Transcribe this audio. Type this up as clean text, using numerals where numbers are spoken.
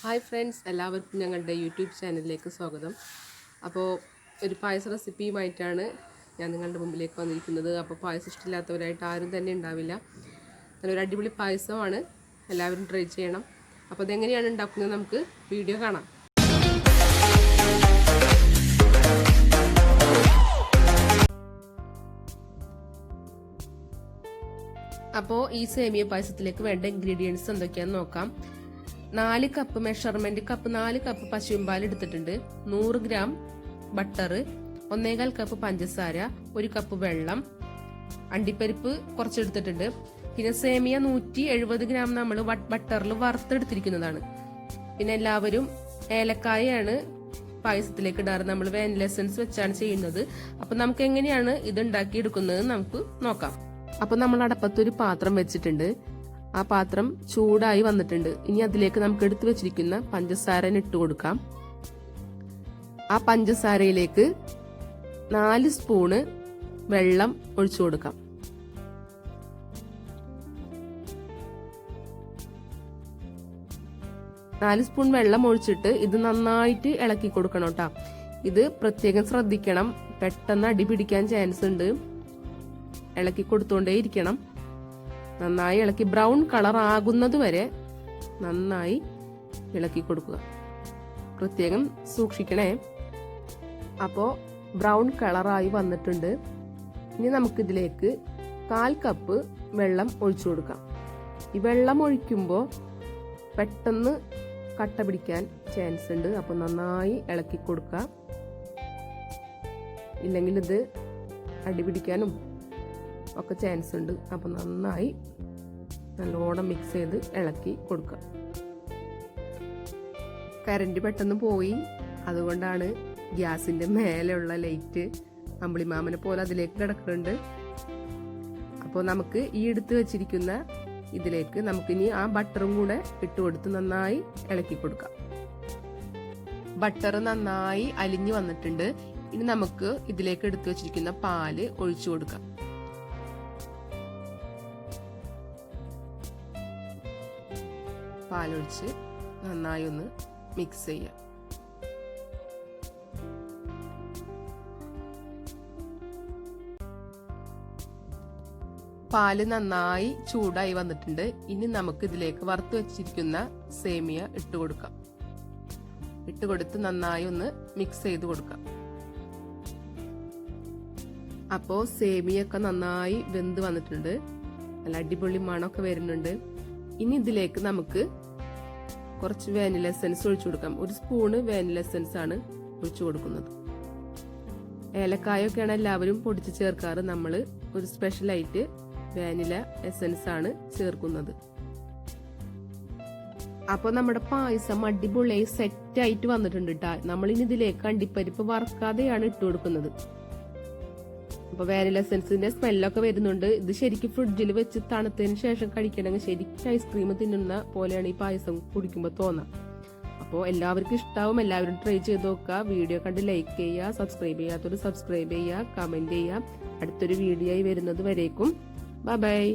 Hi friends, എല്ലാവർക്കും ഞങ്ങളുടെ YouTube ചാനലിലേക്ക് സ്വാഗതം. അപ്പോൾ ഒരു പായസ റെസിപ്പിയുമായിട്ടാണ് ഞാൻ നിങ്ങളുടെ മുമ്പിലേക്ക് വന്നിരിക്കുന്നത്. അപ്പോൾ പായസം ഇഷ്ടമില്ലാത്തവരായിട്ട് ആരും തന്നെ ഉണ്ടാവില്ല. നല്ലൊരു അടിപൊളി പായസമാണ്, എല്ലാവരും ട്രൈ ചെയ്യണം. അപ്പോൾ അതെങ്ങനെയാണ് ഉണ്ടാക്കുന്നത് നമുക്ക് വീഡിയോ കാണാം. അപ്പോൾ ഈ സേമിയ പായസത്തിലേക്ക് വേണ്ട ഇൻഗ്രീഡിയൻസ് എന്തൊക്കെയാണെന്ന് നോക്കാം. 4 കപ്പ് മെഷർമെന്റ് കപ്പ് 4 കപ്പ് പശുമ്പാൽ എടുത്തിട്ടുണ്ട്, 100 ഗ്രാം ബട്ടർ, 1.25 കപ്പ് പഞ്ചസാര, 1 കപ്പ് വെള്ളം, അണ്ടിപ്പരിപ്പ് കുറച്ചെടുത്തിട്ടുണ്ട്. പിന്നെ സേമിയ 170 ഗ്രാം നമ്മൾ ബട്ടറിൽ വറുത്തെടുത്തിരിക്കുന്നതാണ്. പിന്നെ എല്ലാവരും ഏലക്കായാണ് പായസത്തിലേക്ക് ഇടാറ്. നമ്മൾ വാനില എസൻസ് വെച്ചാണ് ചെയ്യുന്നത്. അപ്പൊ നമുക്ക് എങ്ങനെയാണ് ഇത് ഉണ്ടാക്കിയെടുക്കുന്നത് നമുക്ക് നോക്കാം. അപ്പൊ നമ്മൾ അടപ്പത്തൊരു പാത്രം വെച്ചിട്ടുണ്ട്. ആ പാത്രം ചൂടായി വന്നിട്ടുണ്ട്. ഇനി അതിലേക്ക് നമുക്ക് എടുത്തു വെച്ചിരിക്കുന്ന പഞ്ചസാര ഇട്ട് കൊടുക്കാം. ആ പഞ്ചസാരയിലേക്ക് 4 സ്പൂണ് വെള്ളം ഒഴിച്ചു കൊടുക്കാം. നാല് സ്പൂൺ വെള്ളം ഒഴിച്ചിട്ട് ഇത് നന്നായിട്ട് ഇളക്കി കൊടുക്കണം കേട്ടോ. ഇത് പ്രത്യേകം ശ്രദ്ധിക്കണം, പെട്ടെന്ന് അടി പിടിക്കാൻ ചാൻസ് ഉണ്ട്. ഇളക്കി കൊടുത്തോണ്ടേ ഇരിക്കണം. നന്നായി ഇളക്കി ബ്രൗൺ കളർ ആകുന്നത് വരെ നന്നായി ഇളക്കി കൊടുക്കുക. പ്രത്യേകം സൂക്ഷിക്കണേ. അപ്പോ ബ്രൗൺ കളറായി വന്നിട്ടുണ്ട്. ഇനി നമുക്കിതിലേക്ക് 1/4 കപ്പ് വെള്ളം ഒഴിച്ചു കൊടുക്കാം. ഈ വെള്ളം ഒഴിക്കുമ്പോൾ പെട്ടെന്ന് കട്ട പിടിക്കാൻ ചാൻസ് ഉണ്ട്. അപ്പൊ നന്നായി ഇളക്കി കൊടുക്കുക. ഇല്ലെങ്കിൽ ഇത് അടിപിടിക്കാനും ഒക്കെ ചാൻസ് ഉണ്ട്. അപ്പൊ നന്നായി നല്ലോണം മിക്സ് ചെയ്ത് ഇളക്കി കൊടുക്കുക. കറന്റ് പെട്ടെന്ന് പോയി, അതുകൊണ്ടാണ് ഗ്യാസിന്റെ മേലെയുള്ള ലൈറ്റ് അമ്പിളിമാമനെ പോലെ അതിലേക്ക് കിടക്കുന്നുണ്ട്. അപ്പോൾ നമുക്ക് ഈ എടുത്ത് വെച്ചിരിക്കുന്ന ഇതിലേക്ക് നമുക്കിനി ആ ബട്ടറും കൂടെ ഇട്ടുകൊടുത്ത് നന്നായി ഇളക്കി കൊടുക്കാം. ബട്ടർ നന്നായി അലിഞ്ഞു വന്നിട്ടുണ്ട്. ഇനി നമുക്ക് ഇതിലേക്ക് എടുത്തു വെച്ചിരിക്കുന്ന പാല് ഒഴിച്ചു കൊടുക്കാം. പാലൊഴിച്ച് നന്നായി ഒന്ന് മിക്സ് ചെയ്യാം. പാല് നന്നായി ചൂടായി വന്നിട്ടുണ്ട്. ഇനി നമുക്ക് ഇതിലേക്ക് വറുത്ത് വെച്ചിരിക്കുന്ന സേമിയ ഇട്ട് കൊടുക്കാം. ഇട്ടുകൊടുത്ത് നന്നായി ഒന്ന് മിക്സ് ചെയ്ത് കൊടുക്കാം. അപ്പോ സേമിയൊക്കെ നന്നായി വെന്ത് വന്നിട്ടുണ്ട്. നല്ല അടിപൊളി മണമൊക്കെ വരുന്നുണ്ട്. ഇനി ഇതിലേക്ക് നമുക്ക് കുറച്ച് വാനില എസൻസ് ഒഴിച്ചു കൊടുക്കാം. 1 സ്പൂണ് വാനില എസൻസ് ആണ് ഒഴിച്ചു കൊടുക്കുന്നത്. ഏലക്കായൊക്കെയാണ് എല്ലാവരും പൊടിച്ച് ചേർക്കാറ്. നമ്മൾ ഒരു സ്പെഷ്യലായിട്ട് വാനില എസൻസ് ആണ് ചേർക്കുന്നത്. അപ്പൊ നമ്മുടെ പായസം അടിപൊളിയായി സെറ്റ് ആയിട്ട് വന്നിട്ടുണ്ട് കേട്ടോ. നമ്മളിനി ഇതിലേക്ക് അണ്ടിപ്പരിപ്പ് വറുക്കാതെയാണ് ഇട്ട് കൊടുക്കുന്നത്. അപ്പൊ വാനില എസൻസിന്റെ സ്മെല്ലൊക്കെ വരുന്നുണ്ട്. ഇത് ശരിക്കും ഫ്രിഡ്ജിൽ വെച്ച് തണുത്തതിന് ശേഷം കഴിക്കണമെങ്കിൽ ശരിക്കും ഐസ്ക്രീം തിന്നുന്ന പോലെയാണ് ഈ പായസം കുടിക്കുമ്പോൾ തോന്നാം. അപ്പോൾ എല്ലാവർക്കും ഇഷ്ടാവും. എല്ലാവരും ട്രൈ ചെയ്ത് നോക്കുക. വീഡിയോ കണ്ട് ലൈക്ക് ചെയ്യുക, സബ്സ്ക്രൈബ് ചെയ്യാത്തവർ സബ്സ്ക്രൈബ് ചെയ്യുക, കമന്റ് ചെയ്യുക. അടുത്തൊരു വീഡിയോ ആയി വരുന്നത് വരേക്കും ബൈ ബൈ.